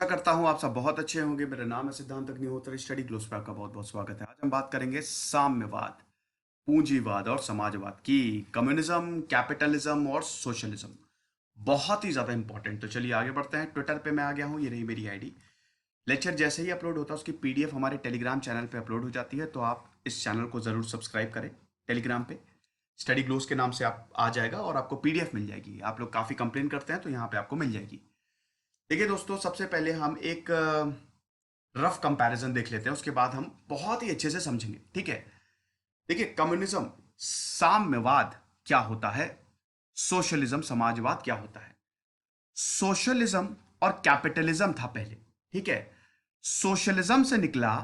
आशा करता हूँ आप सब बहुत अच्छे होंगे। मेरा नाम है सिद्धांत अग्निहोत्री। स्टडी ग्लोस पे आपका बहुत बहुत स्वागत है। आज हम बात करेंगे साम्यवाद, पूंजीवाद और समाजवाद की। कम्युनिज्म, कैपिटलिज्म और सोशलिज्म बहुत ही ज्यादा इंपॉर्टेंट। तो चलिए आगे बढ़ते हैं। ट्विटर पे मैं आ गया हूँ, ये रही मेरी आईडी। लेक्चर जैसे ही अपलोड होता है उसकी पीडीएफ हमारे टेलीग्राम चैनल पे अपलोड हो जाती है, तो आप इस चैनल को जरूर सब्सक्राइब करें। टेलीग्राम पे स्टडी ग्लोस के नाम से आप आ जाएगा और आपको पीडीएफ मिल जाएगी। आप लोग काफी कंप्लेन करते हैं तो यहाँ पे आपको मिल जाएगी। देखिए दोस्तों, सबसे पहले हम एक रफ कंपैरिजन देख लेते हैं, उसके बाद हम बहुत ही अच्छे से समझेंगे। ठीक है, देखिए कम्युनिज्म, साम्यवाद क्या होता है, सोशलिज्म, समाजवाद क्या होता है। सोशलिज्म और कैपिटलिज्म था पहले। ठीक है, सोशलिज्म से निकला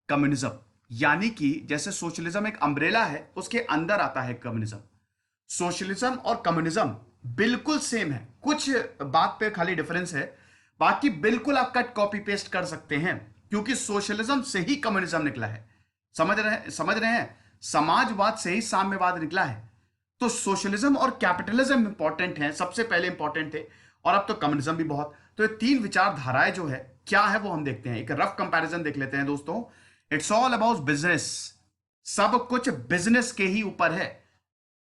कम्युनिज्म। यानी कि जैसे सोशलिज्म एक अम्ब्रेला है, उसके अंदर आता है कम्युनिज्म। सोशलिज्म और कम्युनिज्म बिल्कुल सेम है, कुछ बात पे खाली डिफरेंस है, बाकी बिल्कुल आप कट कॉपी पेस्ट कर सकते हैं, क्योंकि सोशलिज्म से ही कम्युनिज्म निकला है। समझ रहे हैं, समाजवाद से ही साम्यवाद निकला है। तो सोशलिज्म और कैपिटलिज्म इंपॉर्टेंट हैं, सबसे पहले इंपॉर्टेंट थे, और अब तो कम्युनिज्म भी बहुत। तो ये तीन विचारधाराएं जो है क्या है वो हम देखते हैं। एक रफ कंपैरिजन देख लेते हैं दोस्तों। It's all about business. सब कुछ बिजनेस के ही ऊपर है,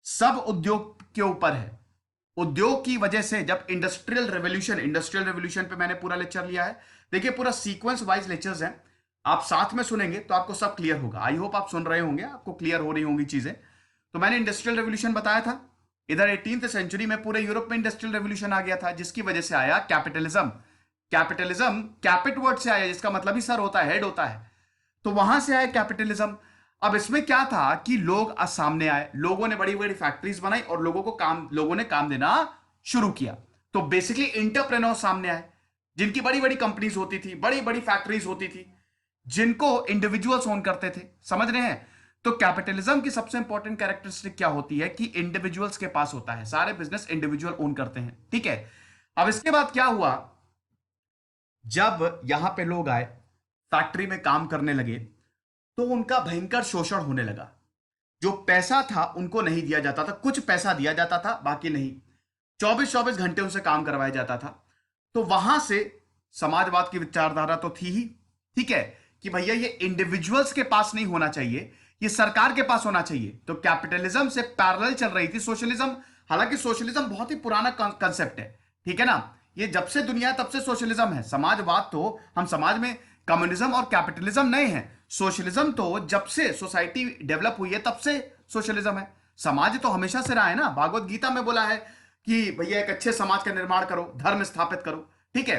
सब उद्योग के ऊपर है। उद्योग की वजह से जब इंडस्ट्रियल रेवोल्यूशन पे मैंने पूरा लेक्चर लिया है। देखिए पूरा सीक्वेंस वाइज लेक्चर्स हैं, आप साथ में सुनेंगे तो आपको सब क्लियर होगा। आई होप आप सुन रहे होंगे, आपको क्लियर हो रही होंगी चीजें। तो मैंने इंडस्ट्रियल रेवोल्यूशन बताया था, इधर 18th सेंचुरी में पूरे यूरोप में इंडस्ट्रियल रेवोल्यूशन आ गया था, जिसकी वजह से आया कैपिटलिज्म। कैपिटलिज्म कैपिट वर्ड से आया, जिसका मतलब ही सर होता है, हेड होता है। तो वहां से आया कैपिटलिज्म। अब इसमें क्या था कि लोग सामने आए, लोगों ने बड़ी बड़ी फैक्ट्रीज बनाई और लोगों ने काम देना शुरू किया। तो बेसिकली इंटरप्रेन्योर सामने आए, जिनकी बड़ी बड़ी कंपनीज होती थी, बड़ी बड़ी फैक्ट्रीज होती थी, जिनको इंडिविजुअल्स ओन करते थे। समझ रहे हैं। तो कैपिटलिज्म की सबसे इंपॉर्टेंट कैरेक्टरिस्टिक क्या होती है कि इंडिविजुअल्स के पास होता है, सारे बिजनेस इंडिविजुअल ओन करते हैं। ठीक है, अब इसके बाद क्या हुआ, जब यहां पे लोग आए, फैक्ट्री में काम करने लगे, तो उनका भयंकर शोषण होने लगा। जो पैसा था उनको नहीं दिया जाता था, कुछ पैसा दिया जाता था, बाकी नहीं। 24-24 घंटे उनसे काम करवाया जाता था। तो वहां से समाजवाद की विचारधारा तो थी ही, ठीक है, कि भैया ये इंडिविजुअल्स के पास नहीं होना चाहिए, ये सरकार के पास होना चाहिए। तो कैपिटलिज्म से पैरेलल चल रही थी सोशलिज्म। हालांकि सोशलिज्म बहुत ही पुराना कंसेप्ट है, ठीक है ना। ये जब से दुनिया है तब से सोशलिज्म है। समाजवाद तो हम समाज में, कम्युनिज्म और कैपिटलिज्म नए हैं। सोशलिज्म तो जब से सोसाइटी डेवलप हुई है तब से सोशलिज्म है। समाज तो हमेशा से रहा है ना। भागवत गीता में बोला है कि भैया एक अच्छे समाज का निर्माण करो, धर्म स्थापित करो। ठीक है,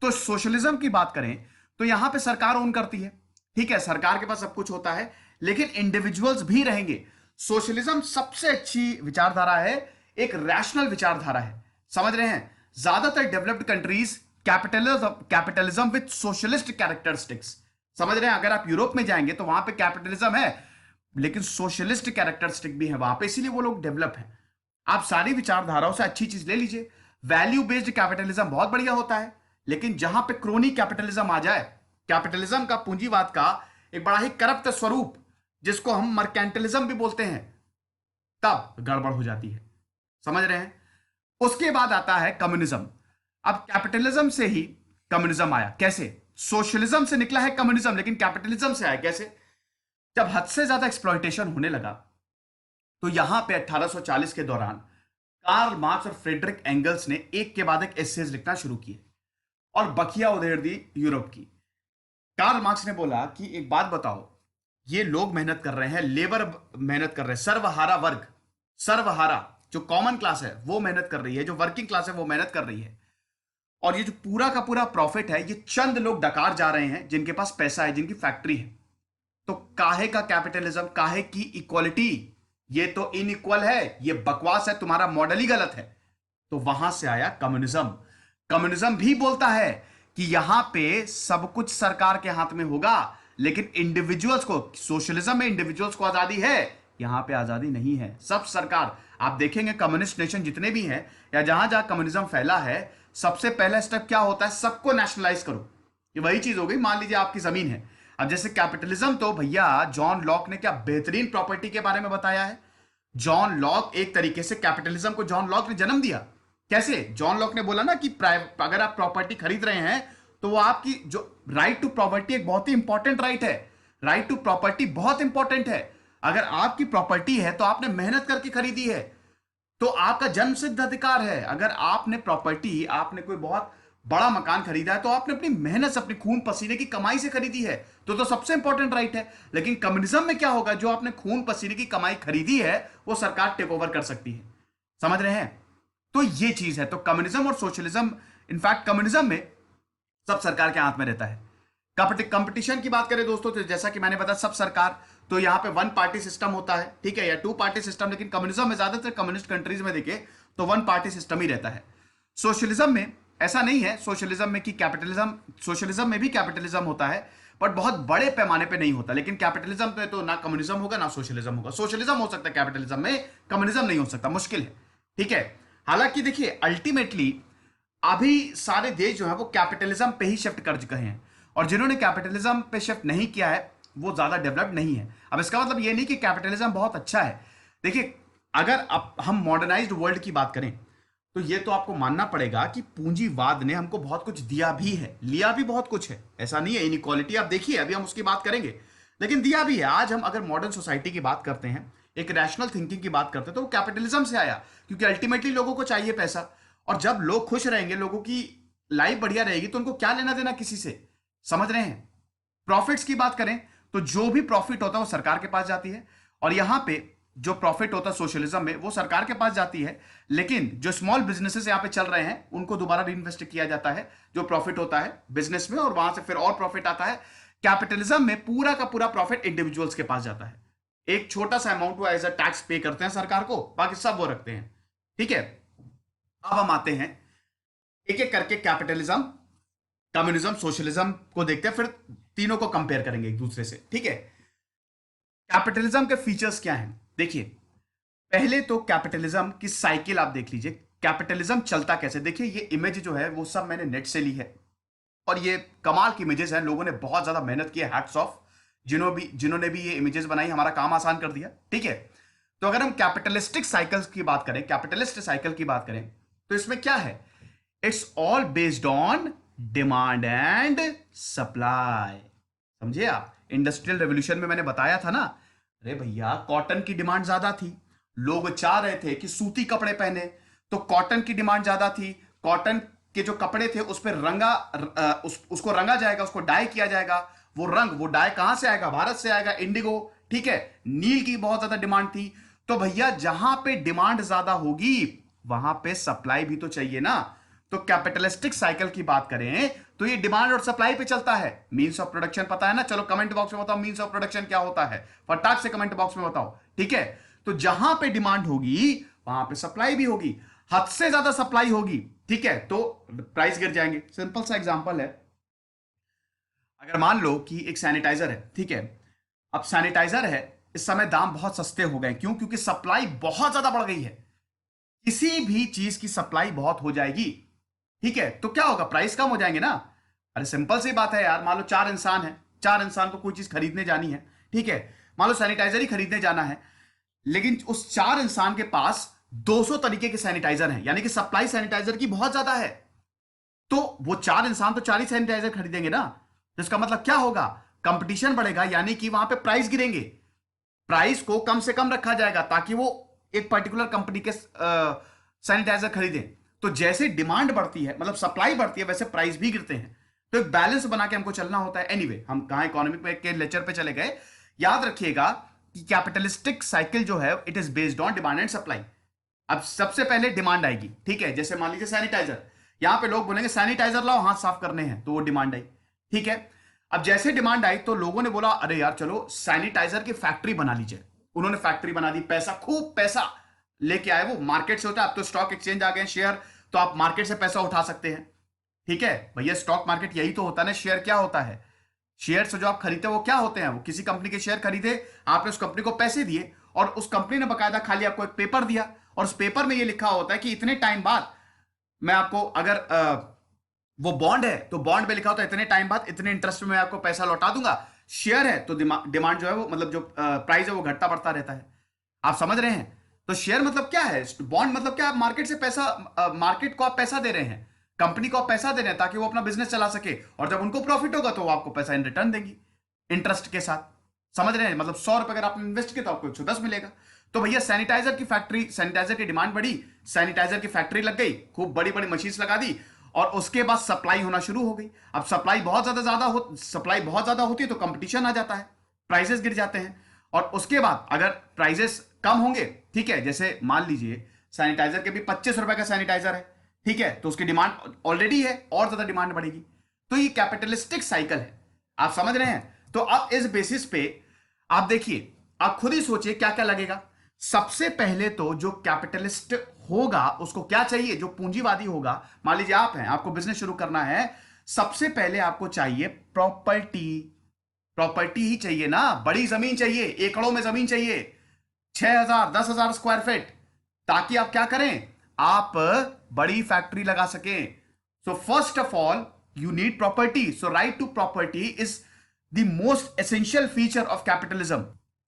तो सोशलिज्म की बात करें तो यहां पे सरकार ओन करती है। ठीक है, सरकार के पास सब कुछ होता है, लेकिन इंडिविजुअल्स भी रहेंगे। सोशलिज्म सबसे अच्छी विचारधारा है, एक रैशनल विचारधारा है। समझ रहे हैं। ज्यादातर developed countries capitalism with socialist characteristics. समझ रहे हैं। अगर आप यूरोप में जाएंगे तो वहां पे कैपिटलिज्म है, लेकिन सोशलिस्ट कैरेक्टरिस्टिक भी है वहां पे, इसीलिए वो लोग डेवलप है। आप सारी विचारधाराओं से अच्छी चीज ले लीजिए। वैल्यू बेस्ड कैपिटलिज्म बहुत बढ़िया होता है, लेकिन जहां पे क्रोनी कैपिटलिज्म आ जाए, कैपिटलिज्म का, पूंजीवाद का एक बड़ा ही करप्ट स्वरूप, जिसको हम मर्केंटलिज्म भी बोलते हैं, तब गड़बड़ हो जाती है। समझ रहे हैं। उसके बाद आता है कम्युनिज्म। अब कैपिटलिज्म से ही कम्युनिज्म आया। कैसे? सोशलिज्म से निकला है कम्युनिज्म, लेकिन कैपिटलिज्म से आया कैसे? जब हद से ज्यादा एक्सप्लॉइटेशन होने लगा, तो यहां पे 1840 के दौरान कार्ल मार्क्स और फ्रेडरिक एंगल्स ने एक के बाद एक एसेज लिखना शुरू किए और बखिया उधेड़ दी यूरोप की। कार्ल मार्क्स ने बोला कि एक बात बताओ, ये लोग मेहनत कर रहे हैं, लेबर मेहनत कर रहे हैं, सर्वहारा वर्ग, सर्वहारा जो कॉमन क्लास है वो मेहनत कर रही है, जो वर्किंग क्लास है वो मेहनत कर रही है, और ये जो पूरा का पूरा प्रॉफिट है ये चंद लोग डकार जा रहे हैं जिनके पास पैसा है, जिनकी फैक्ट्री है। तो काहे का कैपिटलिज्म, काहे की इक्वालिटी? ये तो इनइक्वल है, ये बकवास है, तुम्हारा मॉडल ही गलत है। तो वहां से आया कम्युनिज्म। कम्युनिज्म भी बोलता है कि यहां पे सब कुछ सरकार के हाथ में होगा, लेकिन इंडिविजुअल्स को, सोशलिज्म में इंडिविजुअल्स को आजादी है, यहां पे आजादी नहीं है, सब सरकार। आप देखेंगे कम्युनिस्ट नेशन जितने भी हैं या जहां जहां कम्युनिज्म फैला है, सबसे पहला स्टेप क्या होता है? सबको नेशनलाइज करो। ये वही चीज हो गई, मान लीजिए आपकी जमीन है। अब जैसे कैपिटलिज्म तो भैया जॉन लॉक ने क्या बेहतरीन प्रॉपर्टी के बारे में बताया है। जॉन लॉक, एक तरीके से कैपिटलिज्म को जॉन लॉक ने जन्म दिया। कैसे? जॉन लॉक ने बोला ना कि अगर आप प्रॉपर्टी खरीद रहे हैं तो वो आपकी जो राइट टू प्रॉपर्टी एक बहुत ही इंपॉर्टेंट राइट है। राइट टू प्रॉपर्टी बहुत इंपॉर्टेंट है। अगर आपकी प्रॉपर्टी है तो आपने मेहनत करके खरीदी है, तो आपका जन्म सिद्ध अधिकार है। अगर आपने प्रॉपर्टी, आपने कोई बहुत बड़ा मकान खरीदा है तो आपने अपनी मेहनत से, अपनी खून पसीने की कमाई से खरीदी है, तो सबसे इंपॉर्टेंट राइट है। लेकिन कम्युनिज्म में क्या होगा, जो आपने खून पसीने की कमाई खरीदी है वो सरकार टेक ओवर कर सकती है। समझ रहे हैं? तो ये चीज है। तो कम्युनिज्म और सोशलिज्म, इनफैक्ट कम्युनिज्म में सब सरकार के हाथ में रहता है। कंपटीशन की बात करें दोस्तों, तो जैसा कि मैंने बताया सब सरकार, तो यहां पे वन पार्टी सिस्टम होता है, ठीक है, या टू पार्टी सिस्टम। लेकिन कम्युनिज्म में ज्यादातर कम्युनिस्ट कंट्रीज में देखे तो वन पार्टी सिस्टम ही रहता है। सोशलिज्म में ऐसा नहीं है। सोशलिज्म में कि कैपिटलिज्म, सोशलिज्म में भी कैपिटलिज्म होता है बट बहुत बड़े पैमाने पे नहीं होता। लेकिन कैपिटलिज्म में तो ना कम्युनिज्म होगा ना सोशलिज्म होगा। सोशलिज्म हो सकता है कैपिटलिज्म में, कम्युनिज्म नहीं हो सकता, मुश्किल है, ठीक है। हालांकि देखिए अल्टीमेटली अभी सारे देश जो है वो कैपिटलिज्म पे ही शिफ्ट कर चुके हैं, और जिन्होंने कैपिटलिज्म पे शिफ्ट नहीं किया है वो ज्यादा डेवलप्ड नहीं है। अब इसका मतलब ये नहीं कि कैपिटलिज्म बहुत अच्छा है। देखिए अगर अब हम मॉडर्नाइज्ड वर्ल्ड की बात करें तो ये तो आपको मानना पड़ेगा कि पूंजीवाद ने हमको बहुत कुछ दिया भी है, लिया भी बहुत कुछ है। ऐसा नहीं है, इनइक्वालिटी आप देखिए, अभी हम उसकी बात करेंगे, लेकिन दिया भी है। आज हम अगर मॉडर्न सोसाइटी की बात करते हैं, एक रैशनल थिंकिंग की बात करते हैं, तो वो कैपिटलिज्म से आया, क्योंकि अल्टीमेटली लोगों को चाहिए पैसा। और जब लोग खुश रहेंगे, लोगों की लाइफ बढ़िया रहेगी, तो उनको क्या लेना देना किसी से। समझ रहे हैं? प्रॉफिट्स की बात करें तो जो भी प्रॉफिट होता है वो सरकार के पास जाती है, और यहां पे जो प्रॉफिट होता है सोशलिज्म में वो सरकार के पास जाती है। लेकिन जो स्मॉल बिजनेसेस यहां पे चल रहे हैं उनको दोबारा रीइन्वेस्ट किया जाता है, जो प्रॉफिट होता है बिजनेस में, और वहां से फिर और प्रॉफिट आता है। कैपिटलिज्म में पूरा का पूरा प्रॉफिट इंडिविजुअल्स के पास जाता है। एक छोटा सा अमाउंट वो एज अ टैक्स पे करते हैं सरकार को, बाकी सब वो रखते हैं, ठीक है। अब हम आते हैं एक एक करके कैपिटलिज्म, कम्युनिज्म, सोशलिज्म को देखते हैं, फिर तीनों को कंपेयर करेंगे एक दूसरे से, ठीक है। कैपिटलिज्म के फीचर्स क्या हैं? देखिए पहले तो कैपिटलिज्म की साइकिल आप देख लीजिए, कैपिटलिज्म चलता कैसे। देखिए ये इमेज जो है वो सब मैंने नेट से ली है, और ये कमाल की इमेजेस हैं, लोगों ने बहुत ज्यादा मेहनत की है, हैट्स ऑफ जिन्होंने भी ये इमेजेस बनाई, हमारा काम आसान कर दिया, ठीक है। तो अगर हम कैपिटलिस्टिक साइकिल्स की बात करें, कैपिटलिस्ट साइकिल की बात करें, तो इसमें क्या है, it's all based on demand and supply. समझे आप? इंडस्ट्रियल रेवोल्यूशन में मैंने बताया था ना, अरे भैया कॉटन की डिमांड ज्यादा थी, लोग चाह रहे थे कि सूती कपड़े पहने, तो कॉटन की डिमांड ज्यादा थी। कॉटन के जो कपड़े थे उस पर उसको रंगा जाएगा, उसको डाई किया जाएगा। वो डाई कहां से आएगा? भारत से आएगा, इंडिगो, ठीक है। नील की बहुत ज्यादा डिमांड थी। तो भैया जहां पे डिमांड ज्यादा होगी वहां पे सप्लाई भी तो चाहिए ना। तो कैपिटलिस्टिक साइकिल की बात करें तो ये डिमांड और सप्लाई पे चलता है। मींस ऑफ प्रोडक्शन पता है ना? चलो कमेंट बॉक्स में बताओ मींस ऑफ प्रोडक्शन क्या होता है, फटाक से कमेंट बॉक्स में बताओ, ठीक है। तो जहां पे डिमांड होगी वहां पे सप्लाई भी होगी। हद से ज्यादा सप्लाई होगी, ठीक है, तो प्राइस गिर जाएंगे। सिंपल सा एग्जांपल है, अगर मान लो कि एक सैनिटाइजर है, ठीक है। अब सैनिटाइजर है, इस समय दाम बहुत सस्ते हो गए, क्यों? क्योंकि सप्लाई बहुत ज्यादा बढ़ गई है। किसी भी चीज की सप्लाई बहुत हो जाएगी, ठीक है, तो क्या होगा? प्राइस कम हो जाएंगे ना। अरे सिंपल सी बात है यार, मान लो 4 इंसान है, 4 इंसान को कोई चीज खरीदने जानी है, ठीक है। मान लो सैनिटाइजर ही खरीदने जाना है, लेकिन उस 4 इंसान के पास 200 तरीके के सैनिटाइजर हैं, यानी कि सप्लाई सैनिटाइजर की बहुत ज्यादा है। तो वो 4 इंसान तो 4 ही सैनिटाइजर खरीदेंगे ना। तो इसका मतलब क्या होगा? कंपटीशन बढ़ेगा, यानी कि वहां पे प्राइस गिरेंगे। प्राइस को कम से कम रखा जाएगा ताकि वो एक पर्टिकुलर कंपनी के सैनिटाइजर खरीदें। तो जैसे डिमांड बढ़ती है, मतलब सप्लाई बढ़ती है, वैसे प्राइस भी गिरते हैं। तो एक बैलेंस बना के हमको चलना होता है। एनीवे, हम कहां इकोनॉमिक में के लेक्चर पे चले गए। याद रखिएगा कि कैपिटलिस्टिक साइकिल जो है it is based on demand and supply. अब सबसे पहले डिमांड आएगी, ठीक है। जैसे मान लीजिए सैनिटाइजर, यहां पे लोग बोलेंगे सैनिटाइजर लाओ, हाथ साफ करने हैं, तो वो डिमांड आई, ठीक है। अब जैसे डिमांड आई तो लोगों ने बोला अरे यार चलो सैनिटाइजर की फैक्ट्री बना लीजिए। उन्होंने फैक्ट्री बना दी, पैसा, खूब पैसा लेके आए। वो मार्केट से होता है, अब तो स्टॉक एक्सचेंज आ गए, शेयर, तो आप मार्केट से पैसा उठा सकते हैं, ठीक है। भैया स्टॉक मार्केट यही तो होता है ना। शेयर क्या होता है? शेयर से जो आप खरीदते हैं वो क्या होते हैं? वो किसी कंपनी के शेयर खरीदे, आपने उस कंपनी को पैसे दिए, और उस कंपनी ने बकायदा खाली आपको एक पेपर दिया, और उस पेपर में ये लिखा होता है कि इतने टाइम बाद मैं आपको, अगर वो बॉन्ड है तो बॉन्ड में लिखा होता है इतने टाइम बाद इतने इंटरेस्ट में मैं आपको पैसा लौटा दूंगा। शेयर है तो डिमांड जो है वो, मतलब जो प्राइस है वो घटता बढ़ता रहता है। आप समझ रहे हैं? तो शेयर मतलब क्या है, बॉन्ड मतलब क्या? आप मार्केट से पैसा, मार्केट को आप पैसा दे रहे हैं, कंपनी को आप पैसा दे रहे हैं ताकि वो अपना बिजनेस चला सके, और जब उनको प्रॉफिट होगा तो वो आपको पैसा इन रिटर्न देंगी इंटरेस्ट के साथ। समझ रहे हैं? मतलब 100 रुपए अगर आपने इन्वेस्ट किया तो आपको 110 मिलेगा। तो भैया सैनिटाइजर की फैक्ट्री, सैनिटाइजर की डिमांड बढ़ी, सैनिटाइजर की फैक्ट्री लग गई, खूब बड़ी बड़ी मशीन लगा दी, और उसके बाद सप्लाई होना शुरू हो गई। अब सप्लाई बहुत ज्यादा होती है तो कंपटीशन आ जाता है, प्राइसेस गिर जाते हैं। और उसके बाद अगर प्राइसेस कम होंगे, ठीक है, जैसे मान लीजिए सैनिटाइजर के भी 25 रुपए का सैनिटाइजर है, ठीक है, तो उसकी डिमांड ऑलरेडी है, और ज्यादा डिमांड बढ़ेगी। तो ये कैपिटलिस्टिक साइकिल है, आप समझ रहे हैं? तो अब इस बेसिस पे आप देखिए, आप खुद ही सोचिए क्या क्या लगेगा। सबसे पहले तो जो कैपिटलिस्ट होगा उसको क्या चाहिए, जो पूंजीवादी होगा, मान लीजिए आप हैं, आपको बिजनेस शुरू करना है, सबसे पहले आपको चाहिए प्रॉपर्टी। प्रॉपर्टी ही चाहिए ना, बड़ी जमीन चाहिए, एकड़ों में जमीन चाहिए, 6,000 10,000 स्क्वायर फीट, ताकि आप क्या करें, आप बड़ी फैक्ट्री लगा सकें। So first of all you need property. So right to property is the most essential feature of capitalism.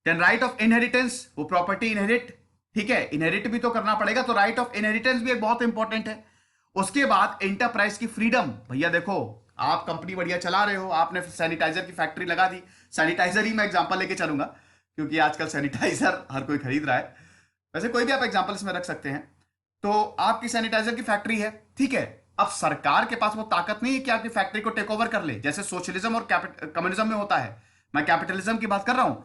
Then right of inheritance, वो प्रॉपर्टी इनहेरिट, ठीक है, इनहेरिट भी तो करना पड़ेगा, तो राइट ऑफ इनहेरिटेंस भी एक बहुत इंपॉर्टेंट है। उसके बाद एंटरप्राइज की फ्रीडम। भैया देखो, आप कंपनी बढ़िया चला रहे हो, आपने सैनिटाइजर की फैक्ट्री लगा दी, सैनिटाइजर ही मैं एग्जांपल लेके चलूंगा क्योंकि आजकल सैनिटाइजर हर कोई खरीद रहा है, वैसे कोई भी आप एग्जांपल इसमें रख सकते हैं। तो आपकी सैनिटाइजर की फैक्ट्री है, ठीक है, अब सरकार के पास वो ताकत नहीं है कि आपकी फैक्ट्री को टेक ओवर कर ले, जैसे सोशलिज्म और कम्युनिज्म में होता है। मैं कैपिटलिज्म की बात कर रहा हूं।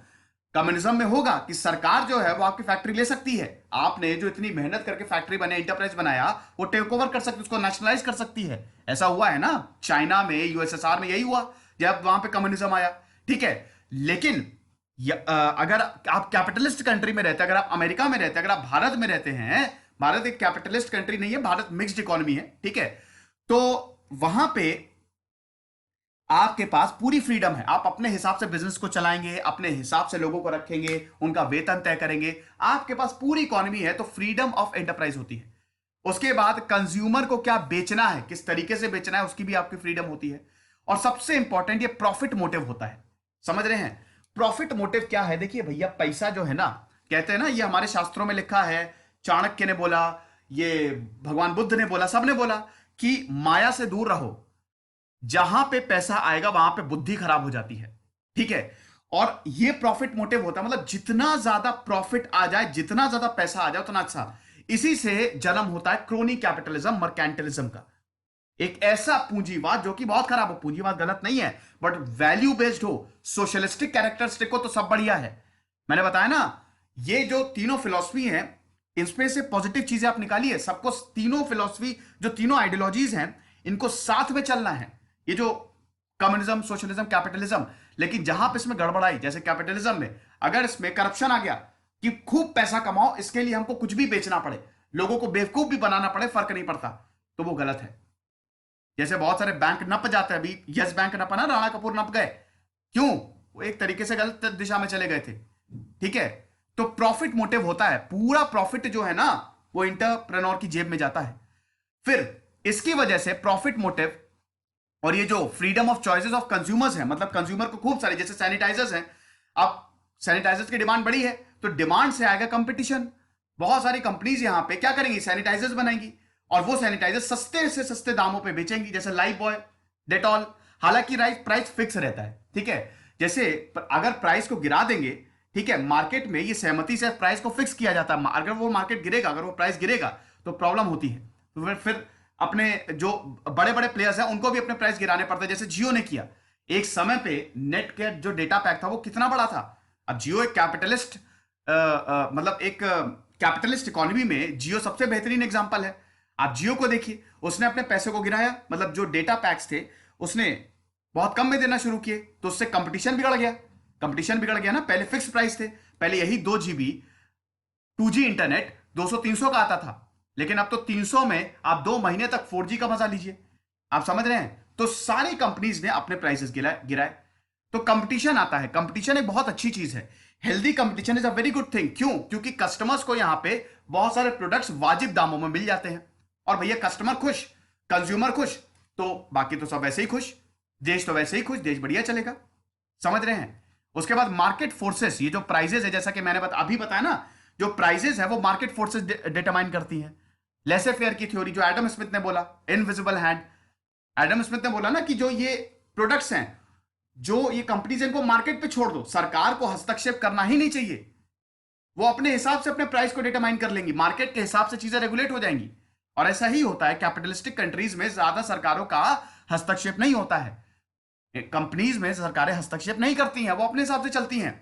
कम्युनिज्म में होगा कि सरकार जो है वो आपकी फैक्ट्री ले सकती है, आपने जो इतनी मेहनत करके फैक्ट्री बने, इंटरप्राइज बनाया, वो टेक ओवर कर सकती है, उसको नेशनलाइज कर सकती है। ऐसा हुआ है ना, चाइना में, यूएसएसआर में यही हुआ जब वहां पे कम्युनिज्म आया, ठीक है। लेकिन अगर आप कैपिटलिस्ट कंट्री में रहते हैं, अगर आप अमेरिका में रहते हैं, अगर आप भारत में रहते हैं, भारत एक कैपिटलिस्ट कंट्री नहीं है, भारत मिक्स्ड इकोनॉमी है, ठीक है, तो वहां पे आपके पास पूरी फ्रीडम है, आप अपने हिसाब से बिजनेस को चलाएंगे, अपने हिसाब से लोगों को रखेंगे, उनका वेतन तय करेंगे, आपके पास पूरी इकोनॉमी है, तो फ्रीडम ऑफ एंटरप्राइज होती है। उसके बाद कंज्यूमर को क्या बेचना है, किस तरीके से बेचना है, उसकी भी आपकी फ्रीडम होती है। और सबसे इंपॉर्टेंट ये प्रॉफिट मोटिव होता है। समझ रहे हैं? प्रॉफिट मोटिव क्या है? देखिए भैया, पैसा जो है ना, कहते हैं ना, ये हमारे शास्त्रों में लिखा है, चाणक्य ने बोला, ये भगवान बुद्ध ने बोला, सबने बोला कि माया से दूर रहो, जहां पे पैसा आएगा वहां पे बुद्धि खराब हो जाती है, ठीक है। और ये प्रॉफिट मोटिव होता है, मतलब जितना ज्यादा प्रॉफिट आ जाए, जितना ज्यादा पैसा आ जाए उतना अच्छा। इसी से जन्म होता है क्रोनी कैपिटलिज्म, मर्केंटिलिज्म का, एक ऐसा पूंजीवाद जो कि बहुत खराब हो। पूंजीवाद गलत नहीं है, बट वैल्यू बेस्ड हो, सोशलिस्टिक कैरेक्टरिस्टिक हो तो सब बढ़िया है। मैंने बताया ना, ये जो तीनों फिलॉसफी है, इसमें से पॉजिटिव चीजें आप निकालिए। सबको, तीनों फिलॉसफी, जो तीनों आइडियोलॉजीज हैं, इनको साथ में चलना है, ये जो कम्युनिज्म, सोशलिज्म, कैपिटलिज्म। लेकिन जहां पे इसमें गड़बड़ाई, जैसे कैपिटलिज्म में अगर इसमें करप्शन आ गया कि खूब पैसा कमाओ, इसके लिए हमको कुछ भी बेचना पड़े, लोगों को बेवकूफ भी बनाना पड़े, फर्क नहीं पड़ता, तो वो गलत है। जैसे बहुत सारे बैंक नप जाते हैं, अभी यस बैंक नपा ना, राणा कपूर नप गए, क्यों? वो एक तरीके से गलत दिशा में चले गए थे, ठीक है। तो प्रॉफिट मोटिव होता है, पूरा प्रॉफिट जो है ना वो इंटरप्रेन्योर की जेब में जाता है। फिर इसकी वजह से प्रॉफिट मोटिव और ये जो freedom of choices of consumers है, मतलब कंज्यूमर को खूब सारे, जैसे सैनिटाइजर्स हैं, अब सैनिटाइजर्स की डिमांड बढ़ी है तो डिमांड से आएगा कंपटीशन। बहुत सारी कंपनीज यहां पे क्या करेंगी, सैनिटाइजर्स बनाएंगी, और वो सैनिटाइजर सस्ते से सस्ते दामों पे बेचेंगी, जैसे लाइफ बॉय, डेटॉल। हालांकि प्राइस फिक्स रहता है, ठीक है। जैसे अगर प्राइस को गिरा देंगे, ठीक है, मार्केट में ये सहमति से प्राइस को फिक्स किया जाता है, अगर वो मार्केट गिरेगा, अगर वो प्राइस गिरेगा तो प्रॉब्लम होती है। तो फिर अपने जो बड़े बड़े प्लेयर्स हैं उनको भी अपने प्राइस गिराने पड़ते हैं, जैसे जियो ने किया। एक समय पे नेट का जो डेटा पैक था वो कितना बड़ा था। अब जियो एक कैपिटलिस्ट, मतलब एक कैपिटलिस्ट इकोनॉमी में जियो सबसे बेहतरीन एग्जांपल है। आप जियो को देखिए, उसने अपने पैसे को गिराया, मतलब जो डेटा पैक्स थे उसने बहुत कम में देना शुरू किए, तो उससे कंपटीशन बिगड़ गया। कंपटीशन बिगड़ गया ना, पहले फिक्स प्राइस थे, पहले यही 2 GB 2G इंटरनेट 200-300 का आता था, लेकिन अब तो 300 में आप 2 महीने तक 4G का मजा लीजिए। आप समझ रहे हैं? तो सारी कंपनीज ने अपने प्राइसेस गिराए। तो कंपटीशन आता है, कंपटीशन एक बहुत अच्छी चीज है, healthy competition is a very good thing. क्यों? क्योंकि कस्टमर्स को यहां पे बहुत सारे प्रोडक्ट्स वाजिब दामों में मिल जाते हैं, और भैया कस्टमर खुश, कंज्यूमर खुश, तो बाकी तो सब वैसे ही खुश, देश तो वैसे ही खुश, देश बढ़िया चलेगा। समझ रहे हैं? उसके बाद मार्केट फोर्सेस, ये जो प्राइजेस है, जैसा कि मैंने अभी बताया ना, जो प्राइजेस है वो मार्केट फोर्सेस डिटरमाइन करती हैं। लेसे फेयर की थ्योरी जो एडम स्मिथ ने बोला, इनविजिबल हैंड। एडम स्मिथ ने बोला ना कि जो ये प्रोडक्ट्स हैं, जो ये कंपनीज, इनको मार्केट पे छोड़ दो, सरकार को हस्तक्षेप करना ही नहीं चाहिए। वो अपने हिसाब से अपने प्राइस को डिटरमाइन कर लेंगी, मार्केट के हिसाब से चीजें रेगुलेट हो जाएंगी। और ऐसा ही होता है कैपिटलिस्टिक कंट्रीज में, ज्यादा सरकारों का हस्तक्षेप नहीं होता है। कंपनीज में सरकारें हस्तक्षेप नहीं करती हैं, वो अपने हिसाब से चलती हैं।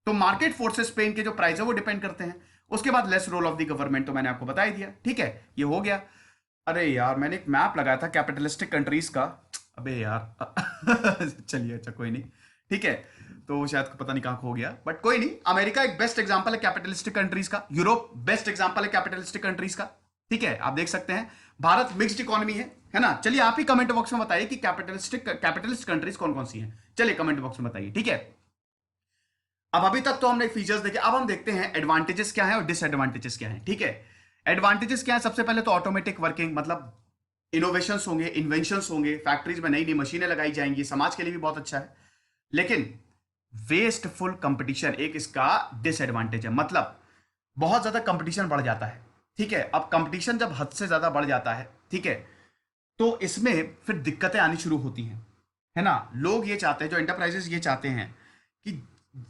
तो मार्केट फोर्सेस पे इनके जो प्राइस है वो डिपेंड करते हैं। उसके बाद less role of the government, तो मैंने आपको बता ही दिया, ठीक है, ये हो गया। अरे यार, मैंने एक मैप लगाया था कैपिटलिस्टिक कंट्रीज का, अबे यार चलिए, अच्छा कोई नहीं, ठीक है। तो शायद पता नहीं कहां खो गया, बट कोई नहीं। अमेरिका एक बेस्ट एग्जांपल है कैपिटलिस्टिक कंट्रीज का, यूरोप बेस्ट एग्जांपल है कैपिटलिस्टिक कंट्रीज का, ठीक है, आप देख सकते हैं। भारत मिक्स्ड इकोनॉमी है ना। चलिए आप ही कमेंट बॉक्स में बताइए कि कैपिटलिस्ट कंट्रीज कौन कौन सी हैं। चलिए कमेंट बॉक्स में बताइए, ठीक है। अब अभी तक तो हमने फीचर्स देखे, अब हम देखते हैं एडवांटेजेस क्या है और डिसएडवांटेजेस क्या है, ठीक है। एडवांटेजेस क्या है? सबसे पहले तो ऑटोमेटिक वर्किंग, मतलब इनोवेशंस होंगे, इन्वेंशंस होंगे, फैक्ट्रीज में नई नई मशीनें लगाई जाएंगी, समाज के लिए भी बहुत अच्छा है। लेकिन वेस्टफुल कंपटीशन एक इसका डिसएडवांटेज है, मतलब बहुत ज्यादा कंपटीशन बढ़ जाता है, ठीक है। अब कंपटीशन जब हद से ज्यादा बढ़ जाता है, ठीक है, तो इसमें फिर दिक्कतें आनी शुरू होती हैं, है ना। लोग ये चाहते हैं, जो एंटरप्राइजेस ये चाहते हैं कि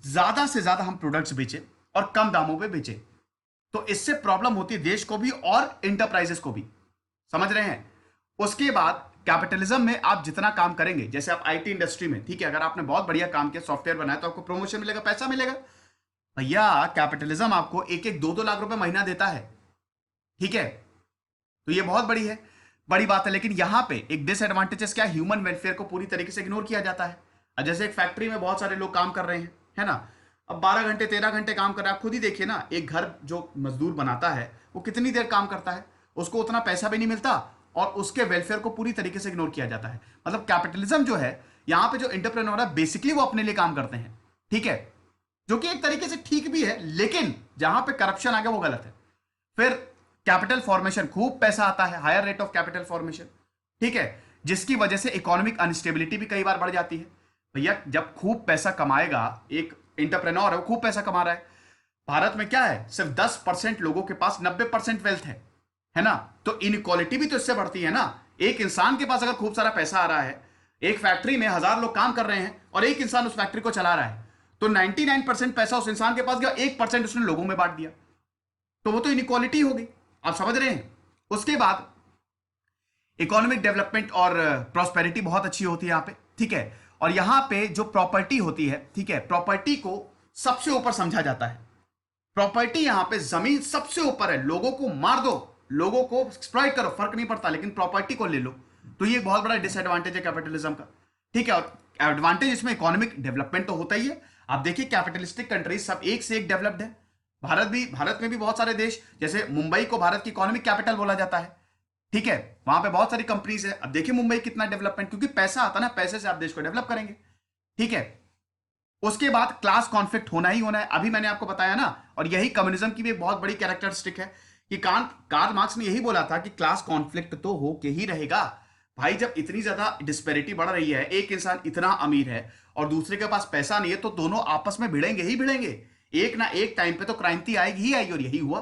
ज्यादा से ज्यादा हम प्रोडक्ट्स बेचें और कम दामों पे बेचें। तो इससे प्रॉब्लम होती है देश को भी और इंटरप्राइजेस को भी, समझ रहे हैं। उसके बाद कैपिटलिज्म में आप जितना काम करेंगे, जैसे आप आईटी इंडस्ट्री में, ठीक है, अगर आपने बहुत बढ़िया काम किया, सॉफ्टवेयर बनाया, तो आपको प्रमोशन मिलेगा, पैसा मिलेगा। भैया कैपिटलिज्म आपको एक एक दो दो लाख रुपए महीना देता है, ठीक है। तो ये बहुत बड़ी बात है। लेकिन यहां पे एक डिसएडवांटेजेस क्या, ह्यूमन वेलफेयर को पूरी तरीके से इग्नोर किया जाता है। अब जैसे एक फैक्ट्री में बहुत सारे लोग काम कर रहे हैं, है ना। अब 12 घंटे 13 घंटे काम कर रहा है, आप खुद ही देखिए ना, एक घर जो मजदूर बनाता है वो कितनी देर काम करता है, उसको उतना पैसा भी नहीं मिलता और उसके वेलफेयर को पूरी तरीके से इग्नोर किया जाता है। मतलब कैपिटलिज्म जो है, यहां पे जो एंटरप्रेन्योर है, बेसिकली वो अपने लिए काम करते हैं, ठीक है, जो कि एक तरीके से ठीक भी है, लेकिन जहां पे करप्शन आ गया वो गलत है। फिर कैपिटल फॉर्मेशन, खूब पैसा आता है, higher rate of capital formation, ठीक है, जिसकी वजह से इकोनॉमिक अनस्टेबिलिटी भी कई बार बढ़ जाती है। भैया जब खूब पैसा कमाएगा, एक एंटरप्रेन्योर है, वो खूब पैसा कमा रहा है। भारत में क्या है, सिर्फ 10% लोगों के पास 90% वेल्थ है ना। तो इनइक्वालिटी भी तो इससे बढ़ती है ना। एक इंसान के पास अगर खूब सारा पैसा आ रहा है, एक फैक्ट्री में 1000 लोग काम कर रहे हैं और एक इंसान उस फैक्ट्री को चला रहा है, तो 99% पैसा उस इंसान के पास गया, 1% उसने लोगों में बांट दिया, तो वो तो इनइक्वालिटी हो गई। आप समझ रहे हैं। उसके बाद इकोनॉमिक डेवलपमेंट और प्रॉस्पेरिटी बहुत अच्छी होती है यहां पे, ठीक है। और यहां पे जो प्रॉपर्टी होती है, ठीक है, प्रॉपर्टी को सबसे ऊपर समझा जाता है। प्रॉपर्टी यहां पे जमीन सबसे ऊपर है, लोगों को मार दो, लोगों को एक्सप्लॉइट करो, फर्क नहीं पड़ता, लेकिन प्रॉपर्टी को ले लो। तो ये बहुत बड़ा डिसएडवांटेज है कैपिटलिज्म का, ठीक है। और एडवांटेज इसमें इकोनॉमिक डेवलपमेंट तो होता ही है। आप देखिए कैपिटलिस्टिक कंट्रीज सब एक से एक डेवलप्ड है। भारत में भी बहुत सारे देश, जैसे मुंबई को भारत की इकोनॉमिक कैपिटल बोला जाता है, ठीक है, वहां पे बहुत सारी कंपनीज है। अब देखिए मुंबई कितना डेवलपमेंट, क्योंकि पैसा आता ना, पैसे से आप देश को डेवलप करेंगे, ठीक है। उसके बाद क्लास कॉन्फ्लिक्ट होना ही होना है, अभी मैंने आपको बताया ना। और यही कम्युनिज्म की भी एक बहुत बड़ी कैरेक्टरिस्टिक है कि कार्ल मार्क्स ने यही बोला था कि क्लास कॉन्फ्लिक्ट तो हो के ही रहेगा। भाई जब इतनी ज्यादा डिस्पेरिटी बढ़ रही है, एक इंसान इतना अमीर है और दूसरे के पास पैसा नहीं है, तो दोनों आपस में भिड़ेंगे ही भिड़ेंगे, एक ना एक टाइम पे तो क्रांति आएगी ही आएगी, और यही हुआ,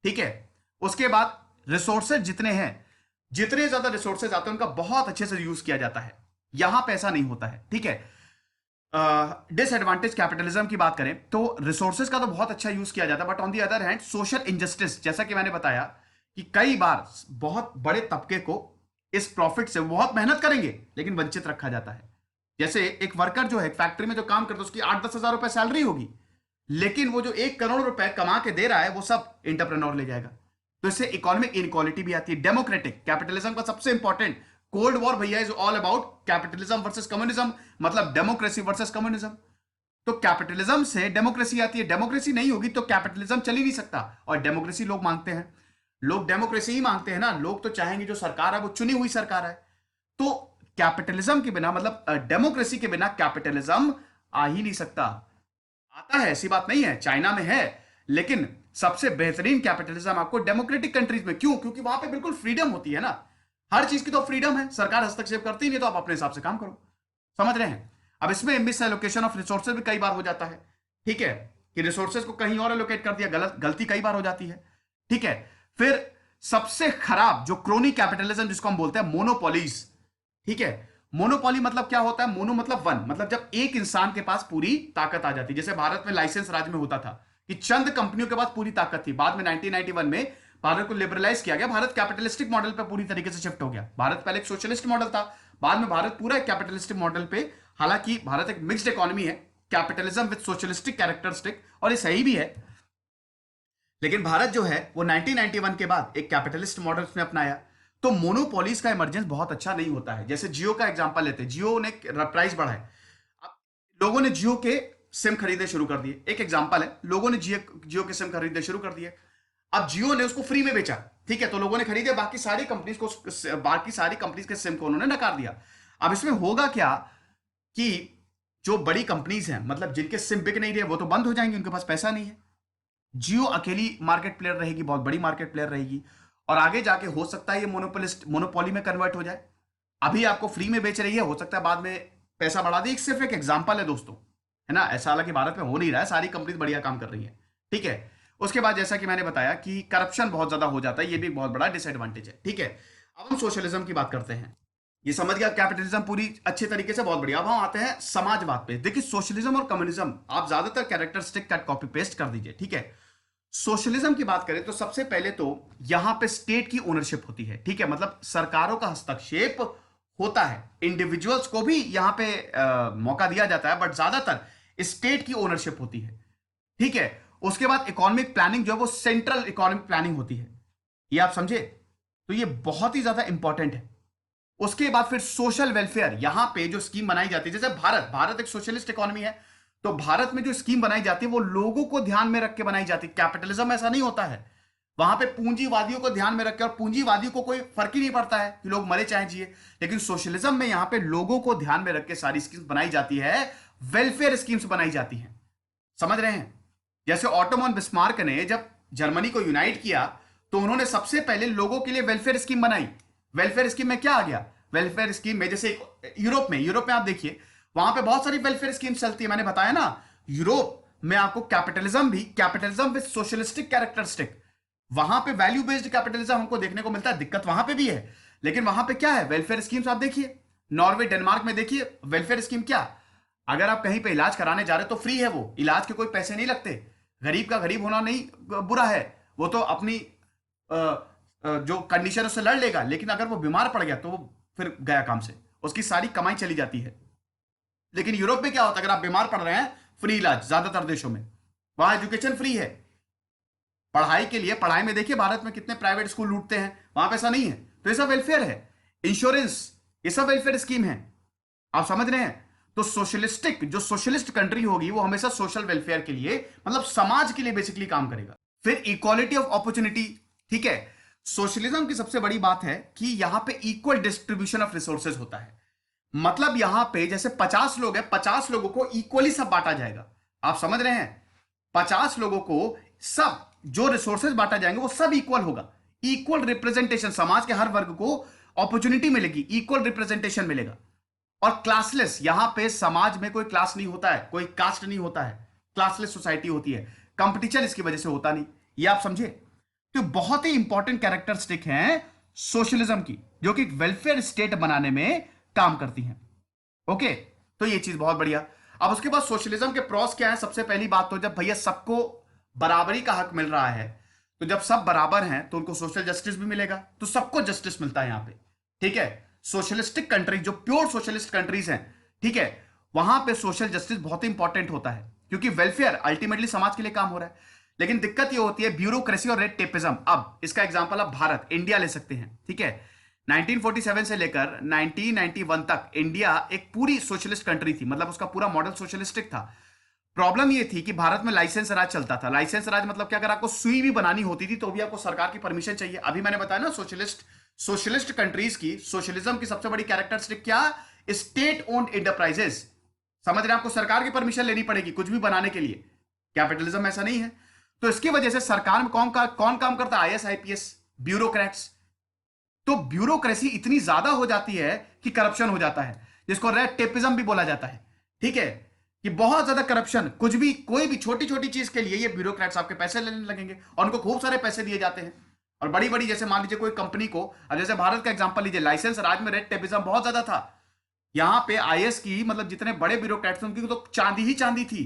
ठीक है। उसके बाद रिसोर्सेज जितने हैं, जितने ज्यादा रिसोर्सेज आते हैं उनका बहुत अच्छे से यूज किया जाता है, यहां पे ऐसा नहीं होता है, ठीक है। डिसएडवांटेज कैपिटलिज्म की बात करें तो रिसोर्सेज का तो बहुत अच्छा यूज किया जाता है, but on the other hand social injustice, जैसा कि मैंने बताया कि कई बार बहुत बड़े तबके को इस प्रॉफिट से बहुत मेहनत करेंगे लेकिन वंचित रखा जाता है। जैसे एक वर्कर जो है फैक्ट्री में जो काम करता है, उसकी 8-10 हजार रुपए सैलरी होगी, लेकिन वो जो 1 करोड़ रुपए कमा के दे रहा है वो सब एंटरप्रेन्योर ले जाएगा। तो इससे इकोनॉमिक इनइक्वालिटी भी आती है। डेमोक्रेटिक कैपिटलिज्म का सबसे इंपॉर्टेंट, कोल्ड वॉर भैया is all about capitalism versus communism, मतलब डेमोक्रेसी वर्सेस कम्युनिज्म। तो कैपिटलिज्म से डेमोक्रेसी आती है, डेमोक्रेसी नहीं होगी तो कैपिटलिज्म चल ही नहीं सकता। और डेमोक्रेसी लोग मांगते हैं, लोग डेमोक्रेसी ही मांगते हैं ना, लोग तो चाहेंगे जो सरकार है वो चुनी हुई सरकार है। तो कैपिटलिज्म के बिना, मतलब डेमोक्रेसी के बिना कैपिटलिज्म आ ही नहीं सकता। आता है, ऐसी बात नहीं है, चाइना में है, लेकिन सबसे बेहतरीन कैपिटलिज्म आपको डेमोक्रेटिक कंट्रीज में। क्यों? क्योंकि वहां पे बिल्कुल फ्रीडम होती है ना, हर चीज की तो फ्रीडम है, सरकार हस्तक्षेप करती नहीं, तो आप अपने हिसाब से काम करो, समझ रहे हैं। अब इसमें मिस एलोकेशन ऑफ रिसोर्सेज भी कई बार हो जाता है, ठीक है, कि रिसोर्सेज को कहीं और एलोकेट कर दिया, गलती कई बार हो जाती है, ठीक है। फिर सबसे खराब जो क्रोनी कैपिटलिज्म जिसको हम बोलते हैं मोनोपोलीज, ठीक है। मोनोपोली मतलब क्या होता है? मोनो मतलब वन, मतलब जब एक इंसान के पास पूरी ताकत आ जाती, जैसे भारत में लाइसेंस राज में होता था कि चंद कंपनियों के पास पूरी ताकत थी। बाद में 1991 में भारत को लिबरलाइज किया गया, भारत कैपिटलिस्टिक मॉडल पे पूरी तरीके से शिफ्ट हो गया। भारत पहले एक सोशलिस्ट मॉडल था, बाद में भारत पूरा एक कैपिटलिस्टिक मॉडल पे, हालांकि भारत एक मिक्स्ड इकोनॉमी है, कैपिटलिज्म विद सोशलिस्टिक कैरेक्टरिस्टिक, और ये सही भी है, लेकिन भारत जो है वो 1991 के बाद एक कैपिटलिस्ट मॉडल उसने अपनाया। तो मोनोपोलीज का इमरजेंस बहुत अच्छा नहीं होता है। जैसे जियो का एग्जांपल लेते हैं, जियो ने प्राइस बढ़ाए, अब लोगों ने जियो के सिम खरीदने शुरू कर दिए। एक एग्जांपल है, लोगों ने जियो के सिम खरीदने शुरू कर दिए। अब जियो ने उसको फ्री में बेचा, ठीक है, तो लोगों ने खरीदे, बाकी सारी कंपनीज के सिम को उन्होंने नकार दिया। अब इसमें होगा क्या कि जो बड़ी कंपनीज हैं, मतलब जिनके सिम बिक नहीं रहे, वो तो बंद हो जाएंगे, उनके पास पैसा नहीं है। जियो अकेली मार्केट प्लेयर रहेगी, बहुत बड़ी मार्केट प्लेयर रहेगी, और आगे जाके हो सकता है ये मोनोपोली में कन्वर्ट हो जाए। अभी आपको फ्री में बेच रही है, हो सकता है बाद में पैसा बढ़ा दे। सिर्फ एक एग्जांपल है दोस्तों, है ना, ऐसा हालांकि भारत में हो नहीं रहा है, सारी कंपनीज बढ़िया काम कर रही है, ठीक है। उसके बाद जैसा कि मैंने बताया कि करप्शन बहुत ज्यादा हो जाता है, ये भी बहुत बड़ा डिसएडवांटेज है, ठीक है। अब हम सोशलिज्म की बात करते हैं। ये समझ गया कैपिटलिज्म पूरी अच्छे तरीके से, बहुत बढ़िया। अब हम आते हैं समाजवाद पे। देखिए सोशलिज्म और कम्युनिज्म, आप ज्यादातर कैरेक्टरिस्टिक कट कॉपी पेस्ट कर दीजिए, ठीक है। सोशलिज्म की बात करें तो सबसे पहले तो यहां पे स्टेट की ओनरशिप होती है, ठीक है, मतलब सरकारों का हस्तक्षेप होता है, इंडिविजुअल्स को भी यहां पे मौका दिया जाता है, बट ज्यादातर स्टेट की ओनरशिप होती है, ठीक है। उसके बाद इकोनॉमिक प्लानिंग जो है वो सेंट्रल इकोनॉमिक प्लानिंग होती है, ये आप समझे, तो ये बहुत ही ज्यादा इंपॉर्टेंट है। उसके बाद फिर सोशल वेलफेयर, यहां पे जो स्कीम बनाई जाती है, जैसे भारत एक सोशलिस्ट इकोनॉमी है, तो भारत में जो स्कीम बनाई जाती है वो लोगों को ध्यान में रख के बनाई जाती है। कैपिटलिज्म ऐसा नहीं होता है, वहां पे पूंजीवादियों को ध्यान में रख के, और पूंजीवादियों को कोई फर्क ही नहीं पड़ता है कि लोग मरे चाहे जिए। लेकिन सोशलिज्म में यहां पे लोगों को ध्यान में रख के सारी स्कीम्स बनाई जाती है, वेलफेयर स्कीम्स बनाई जाती हैं, समझ रहे हैं। जैसे ऑटोमन बिस्मार्क ने जब जर्मनी को यूनाइट किया, तो उन्होंने सबसे पहले लोगों के लिए वेलफेयर स्कीम बनाई। वेलफेयर स्कीम में क्या आ गया? वेलफेयर स्कीम में जैसे यूरोप में आप देखिए, वहां पे बहुत सारी वेलफेयर स्कीम चलती है। मैंने बताया ना, यूरोप में आपको कैपिटलिज्म विद सोशलिस्टिक कैरेक्टरिस्टिक, वहां पे वैल्यू बेस्ड कैपिटलिज्म हमको देखने को मिलता है। दिक्कत वहां पे भी है, लेकिन वहां पे क्या है, वेलफेयर स्कीम्स आप देखिए, नॉर्वे डेनमार्क में देखिए वेलफेयर स्कीम क्या, अगर आप कहीं पे इलाज कराने जा रहे हो तो फ्री है, वो इलाज के कोई पैसे नहीं लगते। गरीब का गरीब होना नहीं बुरा है, वो तो अपनी जो कंडीशन उससे लड़ लेगा, लेकिन अगर वो बीमार पड़ गया तो वो फिर गया काम से, उसकी सारी कमाई चली जाती है। लेकिन यूरोप में क्या होता है, अगर आप बीमार पड़ रहे हैं, फ्री इलाज ज्यादातर देशों में, वहां एजुकेशन फ्री है। पढ़ाई के लिए, पढ़ाई में देखिए भारत में कितने प्राइवेट स्कूल लूटते हैं, वहां पे ऐसा नहीं है। तो ये सब वेलफेयर है, इंश्योरेंस, ये सब वेलफेयर स्कीम है, आप समझ रहे हैं। तो जो सोशलिस्ट कंट्री होगी वो हमेशा सोशल वेलफेयर के लिए, मतलब समाज के लिए बेसिकली काम करेगा। फिर इक्वालिटी ऑफ अपॉर्चुनिटी, ठीक है। सोशलिज्म की सबसे बड़ी बात है कि यहां पे इक्वल डिस्ट्रीब्यूशन ऑफ रिसोर्सेज होता है, मतलब यहां पे जैसे 50 लोग हैं, 50 लोगों को इक्वली सब बांटा जाएगा, आप समझ रहे हैं। 50 लोगों को सब जो रिसोर्सेज बांटा जाएंगे वो सब इक्वल होगा, इक्वल रिप्रेजेंटेशन, समाज के हर वर्ग को अपॉर्चुनिटी मिलेगी, इक्वल रिप्रेजेंटेशन मिलेगा। और क्लासलेस, यहां पे समाज में कोई क्लास नहीं होता है, कोई कास्ट नहीं होता है, क्लासलेस सोसाइटी होती है, कंपटीशन इसकी वजह से होता नहीं, ये आप समझे। तो बहुत ही इंपॉर्टेंट कैरेक्टरिस्टिक हैं सोशलिज्म की, जो कि एक वेलफेयर स्टेट बनाने में काम करती हैं। ओके, तो ये चीज बहुत बढ़िया। अब उसके बाद सोशलिज्म के प्रॉस क्या है? सबसे पहली बात तो जब भैया सबको बराबरी का हक मिल रहा है, तो जब सब बराबर हैं तो उनको सोशल जस्टिस भी मिलेगा, तो सबको जस्टिस मिलता है यहां पे, ठीक है। सोशलिस्टिक कंट्री, जो प्योर सोशलिस्ट कंट्रीज हैं, ठीक है, वहां पे सोशल जस्टिस बहुत इंपॉर्टेंट होता है, क्योंकि वेलफेयर अल्टीमेटली समाज के लिए काम हो रहा है। लेकिन दिक्कत ये होती है ब्यूरोक्रेसी और रेड टेपिज्म। अब इसका एग्जांपल आप भारत, इंडिया ले सकते हैं, ठीक है। 1947 से लेकर 1991 तक इंडिया एक पूरी सोशलिस्ट कंट्री थी, मतलब उसका पूरा मॉडल सोशलिस्टिक था। प्रॉब्लम ये थी कि भारत में लाइसेंस राज चलता था। लाइसेंस राज मतलब कि अगर आपको सुई भी बनानी होती थी तो भी आपको सरकार की परमिशन चाहिए। अभी मैंने बताया ना, सोशलिस्ट कंट्रीज की, सोशलिज्म की सबसे बड़ी कैरेक्टरिस्टिक क्या? स्टेट ओन्ड एंटरप्राइजेस, समझ रहे हैं, आपको सरकार की परमिशन लेनी पड़ेगी कुछ भी बनाने के लिए। कैपिटलिज्म ऐसा नहीं है। तो इसकी वजह से सरकार में कौन काम करता है? IAS IPS, bureaucrats. तो ब्यूरोक्रेसी इतनी ज्यादा हो जाती है कि करप्शन हो जाता है, जिसको रेड टेपिज्म भी बोला जाता है, ठीक है, कि बहुत ज्यादा करप्शन, कुछ भी, कोई भी छोटी छोटी चीज के लिए ये ब्यूरोक्रेट्स आपके पैसे लेने लगेंगे, और उनको खूब सारे पैसे दिए जाते हैं। और बड़ी बड़ी जैसे मान लीजिए कोई कंपनी को, अब जैसे भारत का एग्जांपल लीजिए, लाइसेंस राज में रेड टेपिज्म बहुत ज्यादा था। यहां पे आईएएस की मतलब जितने बड़े ब्यूरोक्रेट्स थे उनकी तो चांदी ही चांदी थी।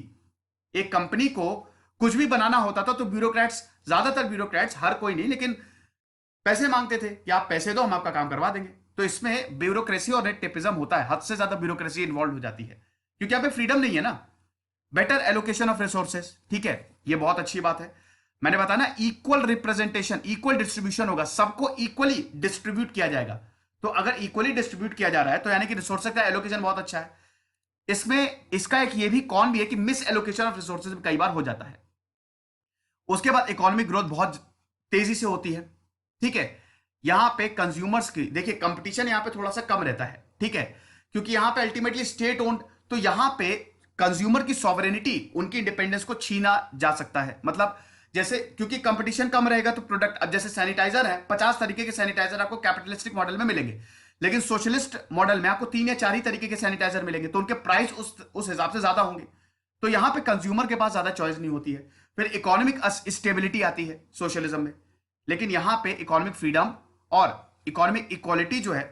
एक कंपनी को कुछ भी बनाना होता था तो ब्यूरोक्रेट्स, ज्यादातर ब्यूरोक्रेट्स, हर कोई नहीं लेकिन पैसे मांगते थे कि आप पैसे दो हम आपका काम करवा देंगे। तो इसमें ब्यूरोक्रेसी और रेड टेपिज्म होता है, हद से ज्यादा ब्यूरोक्रेसी इन्वॉल्व हो जाती है क्योंकि यहाँ पे फ्रीडम नहीं है ना। बेटर एलोकेशन ऑफ रिसोर्सेज, ठीक है, ये बहुत अच्छी बात है। मैंने बताया ना, इक्वल रिप्रेजेंटेशन, इक्वल डिस्ट्रीब्यूशन होगा, सबको इक्वली डिस्ट्रीब्यूट किया जाएगा। तो अगर इक्वली डिस्ट्रीब्यूट किया जा रहा है तो यानी कि रिसोर्सेज का एलोकेशन बहुत अच्छा है। इसमें इसका एक ये भी कौन भी है कि मिस एलोकेशन ऑफ रिसोर्सेज कई बार हो जाता है। उसके बाद इकोनॉमिक ग्रोथ बहुत तेजी से होती है, ठीक है। यहां पे कंज्यूमर्स की देखिए कंपटीशन यहां पे थोड़ा सा कम रहता है, ठीक है, क्योंकि यहां पे अल्टीमेटली स्टेट ओन्ड, तो यहां पे कंज्यूमर की सॉवरेनिटी, उनकी इंडिपेंडेंस को छीना जा सकता है। मतलब जैसे क्योंकि कंपटीशन कम रहेगा तो प्रोडक्ट, अब जैसे सैनिटाइजर है, 50 तरीके के सैनिटाइजर आपको कैपिटलिस्टिक मॉडल में मिलेंगे, लेकिन सोशलिस्ट मॉडल में आपको 3 या 4 ही तरीके के सैनिटाइजर मिलेंगे, तो उनके प्राइस उस हिसाब से ज्यादा होंगे। तो यहां पे कंज्यूमर के पास ज्यादा चॉइस नहीं होती है। फिर इकोनॉमिक स्टेबिलिटी आती है सोशलिज्म में, लेकिन यहां पे इकोनॉमिक फ्रीडम और इकोनॉमिक इक्वालिटी जो है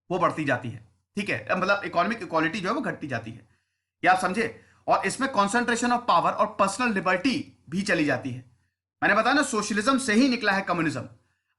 वो बढ़ती जाती है, ठीक है, मतलब इकोनॉमिक इक्वालिटी जो है वो घटती जाती है, ये आप समझे। और इसमें कॉन्सेंट्रेशन ऑफ पावर और पर्सनल लिबर्टी भी चली जाती है। मैंने बताया ना सोशलिज्म से ही निकला है कम्युनिज्म।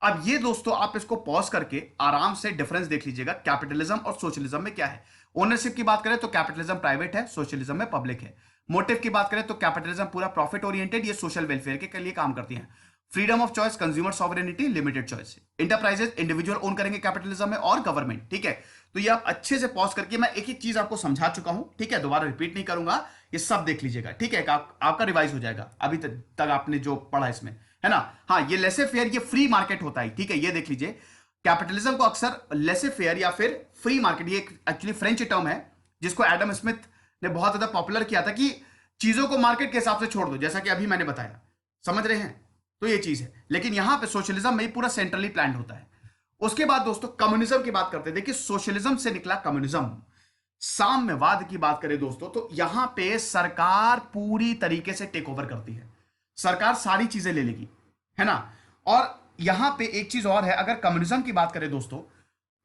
अब ये दोस्तों आप इसको पॉज करके आराम से डिफरेंस देख लीजिएगा कैपिटलिज्म और सोशलिज्म में क्या है। ओनरशिप की बात करें तो कैपिटलिज्म प्राइवेट है, सोशलिज्म में पब्लिक है। मोटिव की बात करें तो कैपिटलिज्म पूरा प्रॉफिट ओरिएंटेड, ये सोशल वेलफेयर के लिए काम करती है। Freedom of choice, consumer sovereignty, limited choice. Enterprises individual own करेंगे कैपिटलिज्म में, और गवर्नमेंट, ठीक है। तो ये आप अच्छे से पॉज करके, मैं एक एक चीज आपको समझा चुका हूं, ठीक है, दोबारा रिपीट नहीं करूंगा, ये सब देख लीजिएगा, ठीक है, आपका रिवाइज हो जाएगा अभी तक आपने जो पढ़ा इसमें, है ना। हाँ, ये लेसे फेयर, ये फ्री मार्केट होता है, ठीक है, ये देख लीजिए। कैपिटलिज्म को अक्सर लेसे फेयर या फिर फ्री मार्केट, ये एक्चुअली फ्रेंच टर्म है जिसको एडम स्मिथ ने बहुत ज्यादा पॉपुलर किया था कि चीजों को मार्केट के हिसाब से छोड़ दो, जैसा कि अभी मैंने बताया, समझ रहे हैं। तो ये चीज है, लेकिन यहां पे सोशलिज्म में पूरा सेंट्रली प्लान्ड होता है। उसके बाद दोस्तों कम्युनिज्म की बात करते हैं। देखिए सोशलिज्म से निकला कम्युनिज्म। साम्यवाद की बात करें दोस्तों तो यहां पे सरकार पूरी तरीके से टेक ओवर करती है, सरकार सारी चीजें ले लेगी, है ना। और यहां पे एक चीज और है, अगर कम्युनिज्म की बात करें दोस्तों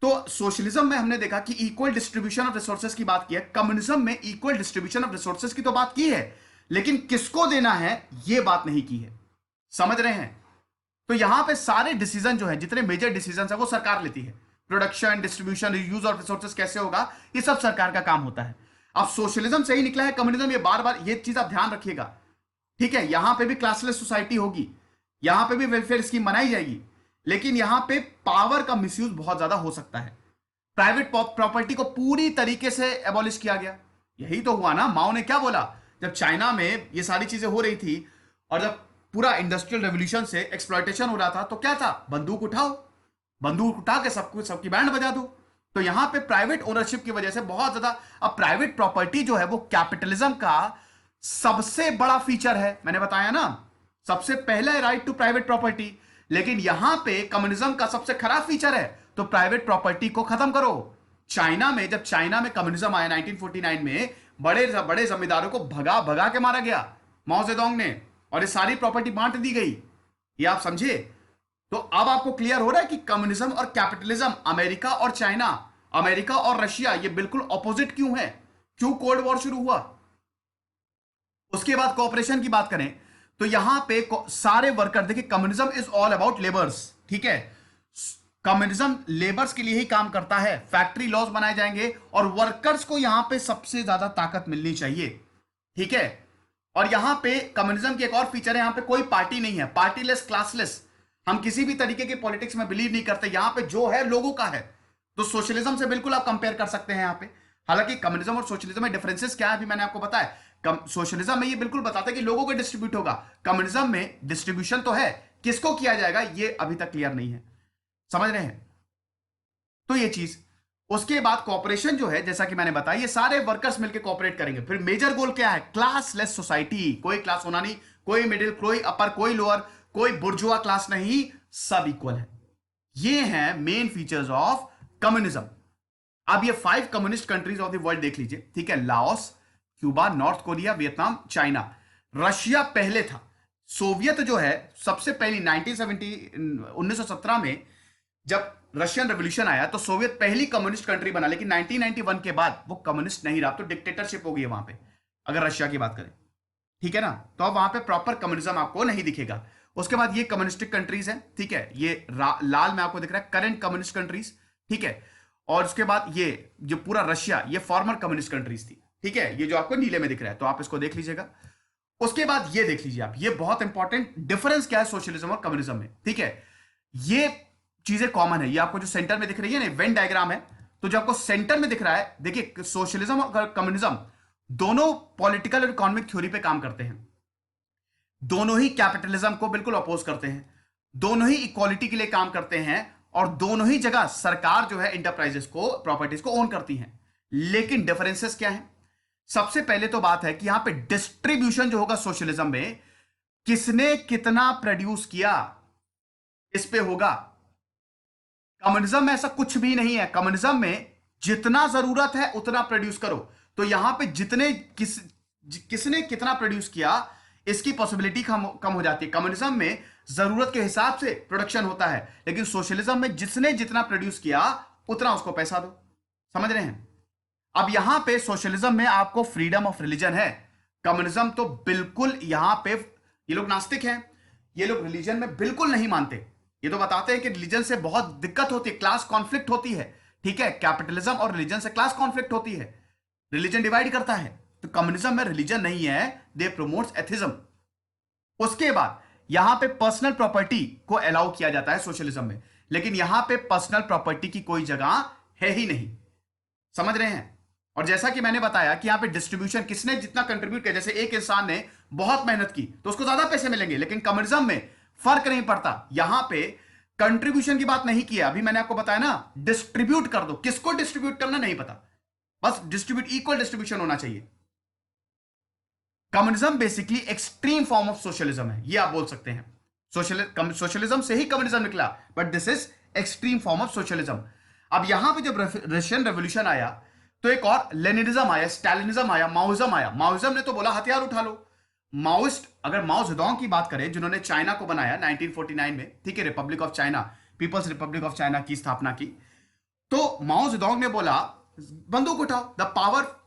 तो सोशलिज्म में हमने देखा कि इक्वल डिस्ट्रीब्यूशन ऑफ रिसोर्सेज की बात की है, कम्युनिज्म में इक्वल डिस्ट्रीब्यूशन ऑफ रिसोर्सेज की तो बात की है, लेकिन किसको देना है यह बात नहीं की है, समझ रहे हैं। तो यहां पे सारे डिसीजन जो है, जितने मेजर डिसीजन है वो सरकार लेती है। Production, distribution, use of resources कैसे होगा, ये सब सरकार का काम होता है। अब सोशलिज्म से ही निकला है कम्युनिज्म, ये बार बार ये चीज आप ध्यान रखिएगा, ठीक है। यहां पे भी क्लासलेस सोसाइटी होगी, यहां पे भी वेलफेयर स्कीम बनाई जाएगी, लेकिन यहां पे पावर का मिसयूज बहुत ज्यादा हो सकता है। प्राइवेट प्रॉपर्टी को पूरी तरीके से एबॉलिश किया गया। यही तो हुआ ना, माओ ने क्या बोला जब चाइना में ये सारी चीजें हो रही थी और जब पूरा इंडस्ट्रियल रेवोल्यूशन से एक्सप्लॉयटेशन हो रहा था, तो क्या था, बंदूक उठाओ, बंदूक उठा के सबकी बैंड बजा दो। तो यहां पे प्राइवेट ओनरशिप की वजह से बहुत ज्यादा, अब प्राइवेट प्रॉपर्टी जो है वो कैपिटलिज्म का सबसे बड़ा फीचर है, मैंने बताया ना, सबसे पहला है राइट टू प्राइवेट प्रॉपर्टी। लेकिन यहां पे कम्युनिज्म का सबसे खराब फीचर है, तो प्राइवेट प्रॉपर्टी को खत्म करो। चाइना में, जब चाइना में कम्युनिज्म आया 1949 में, बड़े बड़े जमींदारों को भगा भगा के मारा गया माओ जेडोंग ने, और ये सारी प्रॉपर्टी बांट दी गई, ये आप समझे। तो अब आपको क्लियर हो रहा है कि कम्युनिज्म और कैपिटलिज्म, अमेरिका और चाइना, अमेरिका और रशिया, ये बिल्कुल ऑपोजिट क्यों है, क्यों कोल्ड वॉर शुरू हुआ। उसके बाद कॉपरेशन की बात करें तो यहां पे सारे वर्कर, देखिए communism is all about labours, ठीक है, कम्युनिज्म लेबर्स के लिए ही काम करता है। फैक्ट्री लॉज बनाए जाएंगे और वर्कर्स को यहां पे सबसे ज्यादा ताकत मिलनी चाहिए, ठीक है। और यहां पे कम्युनिज्म की एक और फीचर है, यहां पे कोई पार्टी नहीं है, पार्टीलेस, क्लासलेस, हम किसी भी तरीके के पॉलिटिक्स में बिलीव नहीं करते, यहां पे जो है लोगों का है। तो सोशलिज्म से बिल्कुल आप कंपेयर कर सकते हैं यहां पे। हालांकि कम्युनिज्म और सोशलिज्म में डिफरेंसेस क्या है अभी मैंने आपको बताया। सोशलिज्म में ये बिल्कुल बताता है कि लोगों को डिस्ट्रीब्यूट होगा, कम्युनिज्म में डिस्ट्रीब्यूशन तो है, किसको किया जाएगा ये अभी तक क्लियर नहीं है, समझ रहे हैं। तो ये चीज, उसके बाद कॉपरेशन जो है, जैसा कि मैंने बताया, ये सारे वर्कर्स मिलकर कॉपरेट करेंगे। फिर मेजर गोल क्या है, क्लासलेस सोसाइटी, कोई क्लास होना नहीं, कोई मिडिल, कोई अपर, कोई लोअर, कोई बुर्जुआ क्लास नहीं, सब इक्वल है। ये हैं मेन फीचर्स ऑफ कम्युनिज्म। अब ये 5 communist countries of the world देख लीजिए, ठीक है, Laos, Cuba, north Korea, Vietnam, China. Russia पहले था, सोवियत जो है सबसे पहली 1917 में जब रशियन रेवोल्यूशन आया तो सोवियत पहली कम्युनिस्ट कंट्री बना, लेकिन 1991 के बाद वो कम्युनिस्ट नहीं रहा, तो डिक्टेटरशिप हो गई है वहां पे, अगर रशिया की बात करें, ठीक है ना। तो अब वहां पे प्रॉपर कम्युनिज्म आपको नहीं दिखेगा। उसके बाद ये कम्युनिस्टिक कंट्रीज हैं, ठीक है, ये लाल में आपको दिख रहा है करंट कम्युनिस्ट कंट्रीज, ठीक है। और उसके बाद ये जो पूरा रशिया, ये फॉर्मर कम्युनिस्ट कंट्रीज थी, ठीक है, ये जो आपको नीले में दिख रहा है, तो आप इसको देख लीजिएगा। उसके बाद ये देख लीजिए आप, ये बहुत इंपॉर्टेंट डिफरेंस क्या है सोशलिज्म और कम्युनिज्म में, ठीक है। ये चीजें कॉमन है, ये आपको जो सेंटर में दिख रही है ना, वेन डायग्राम है, तो जो आपको सेंटर में दिख रहा है, देखिए सोशलिज्म और कम्युनिज्म दोनों पॉलिटिकल और इकोनॉमिक थ्योरी पे काम करते हैं, दोनों ही कैपिटलिज्म को बिल्कुल अपोज करते हैं, दोनों ही इक्वालिटी के लिए काम करते हैं, और दोनों ही जगह सरकार जो है इंटरप्राइजेस को, प्रॉपर्टीज को ओन करती है। लेकिन डिफरेंसेस क्या है? सबसे पहले तो बात है कि यहां पे डिस्ट्रीब्यूशन जो होगा सोशलिज्म में, किसने कितना प्रोड्यूस किया इस पे होगा। कम्युनिज्म में ऐसा कुछ भी नहीं है, कम्युनिज्म में जितना जरूरत है उतना प्रोड्यूस करो। तो यहां पे किसने कितना प्रोड्यूस किया इसकी पॉसिबिलिटी कम हो जाती है। कम्युनिज्म में जरूरत के हिसाब से प्रोडक्शन होता है, लेकिन सोशलिज्म में जिसने जितना प्रोड्यूस किया उतना उसको पैसा दो। समझ रहे हैं? अब यहां पे सोशलिज्म में आपको फ्रीडम ऑफ रिलीजन है, कम्युनिज्म तो बिल्कुल यहां पे, ये लोग नास्तिक हैं, ये लोग रिलीजन में बिल्कुल नहीं मानते। ये तो बताते हैं कि रिलीजन से बहुत दिक्कत होती है, क्लास कॉन्फ्लिक्ट होती है, ठीक है, कैपिटलिज्म और रिलीजन से क्लास कॉन्फ्लिक्ट होती है, रिलीजन डिवाइड करता है। तो कम्युनिज्म में रिलीजन नहीं है, दे प्रमोट्स एथिज्म। उसके बाद यहां पे पर्सनल प्रॉपर्टी को अलाउ किया जाता है सोशलिज्म में, लेकिन यहां पे पर्सनल प्रॉपर्टी की कोई जगह है ही नहीं। समझ रहे हैं? और जैसा कि मैंने बताया कि यहां पे डिस्ट्रीब्यूशन, किसने जितना कंट्रीब्यूट किया, जैसे एक इंसान ने बहुत मेहनत की तो उसको ज्यादा पैसे मिलेंगे, लेकिन कम्युनिज्म में फर्क नहीं पड़ता। यहां पे कंट्रीब्यूशन की बात नहीं किया, अभी मैंने आपको बताया ना, डिस्ट्रीब्यूट कर दो। किसको डिस्ट्रीब्यूट करना नहीं पता, बस डिस्ट्रीब्यूट, इक्वल डिस्ट्रीब्यूशन होना चाहिए। Communism basically extreme form of socialism है, ये आप बोल सकते हैं। सोशलिज्म से ही कम्युनिज्म निकला, but this is extreme form of socialism. अब यहां पे जब रशियन रेवोल्यूशन आया तो एक और लेनिनिज्म आया, स्टालिनिज्म आया, माओइज्म आया। माओइज्म ने तो बोला हथियार उठा लो। माओइस्ट, अगर माओ जेडोंग की बात करें, जिन्होंने चाइना को बनाया 1949 में, ठीक है, Republic of China, People's Republic of China की स्थापना की, तो माओ जेडोंग ने बोला बंदूक उठाओ, the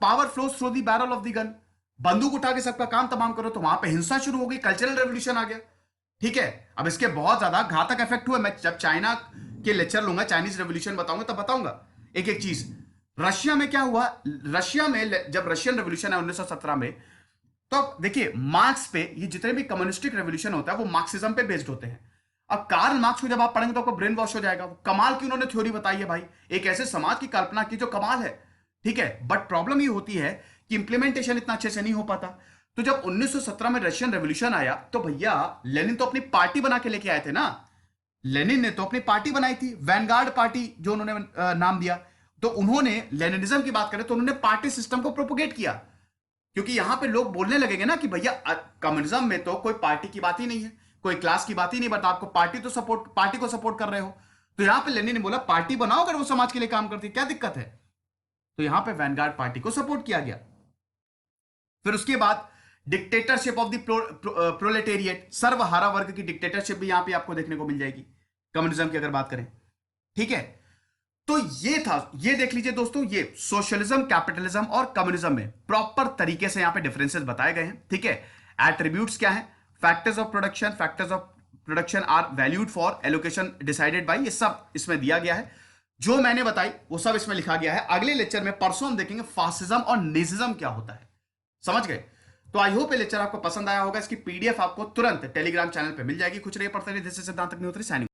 power flows through the barrel of the gun. बंदूक उठा के सबका काम तमाम करो। तो वहां पे हिंसा शुरू हो गई, कल्चरल रेवोल्यूशन आ गया, ठीक है। अब इसके बहुत ज्यादा घातक इफेक्ट हुए। मैं जब चाइना के लेक्चर लूंगा, चाइनीज रेवोल्यूशन बताऊंगा, तब बताऊंगा एक एक चीज। रशिया में क्या हुआ, रशिया में जब रशियन रेवोल्यूशन है 1917 में, तो देखिए मार्क्स पे, ये जितने भी कम्युनिस्टिक रेवोल्यूशन होता है वो मार्क्सिज्म पे बेस्ड होते हैं। अब कार्ल मार्क्स को जब आप पढ़ेंगे तो आपको ब्रेन वॉश हो जाएगा। कमाल की उन्होंने थ्योरी बताई है भाई, एक ऐसे समाज की कल्पना की जो कमाल है, ठीक है। बट प्रॉब्लम ये होती है कि इंप्लीमेंटेशन इतना अच्छे से नहीं हो पाता। तो जब 1917 में रशियन रेवोल्यूशन आया तो भैया लेनिन तो अपनी पार्टी बना के लेके आए थे ना। लेनिन ने तो अपनी पार्टी बनाई थी, वैनगार्ड पार्टी जो उन्होंने नाम दिया। तो उन्होंने लेनिनिज्म की बात करें तो उन्होंने पार्टी सिस्टम को प्रोपोगेट किया, क्योंकि यहां पे लोग बोलने लगेंगे ना कि भैया कम्युनिज्म में तो कोई पार्टी की बात ही नहीं है, कोई क्लास की बात ही नहीं, बट आपको पार्टी को सपोर्ट कर रहे हो। तो यहां पे लेनिन ने बोला पार्टी बनाओ, अगर वो समाज के लिए काम करती है, क्या दिक्कत है। तो यहां पे वैनगार्ड पार्टी को सपोर्ट किया गया। फिर उसके बाद डिक्टेटरशिप ऑफ द प्रोलेटेरिएट, सर्वहारा वर्ग की डिक्टेटरशिप भी यहां पे आपको देखने को मिल जाएगी कम्युनिज्म की अगर बात करें, ठीक है। तो ये था, ये देख लीजिए दोस्तों, ये सोशलिज्म, कैपिटलिज्म और कम्युनिज्म में प्रॉपर तरीके से यहां पे डिफरेंसेस बताए गए हैं, ठीक है। एट्रीब्यूट्स क्या है, factors of production are valued for allocation decided by, ये सब इसमें दिया गया है। जो मैंने बताई वो सब इसमें लिखा गया है। अगले लेक्चर में परसों हम देखेंगे फासिज्म और नेजिज्म क्या होता है। समझ गए? तो आई होप ये लेक्चर आपको पसंद आया होगा। इसकी पीडीएफ आपको तुरंत टेलीग्राम चैनल पे मिल जाएगी। कुछ नहीं पड़ता, दिस इज सिद्धांत अग्निहोत्री साइनिंग।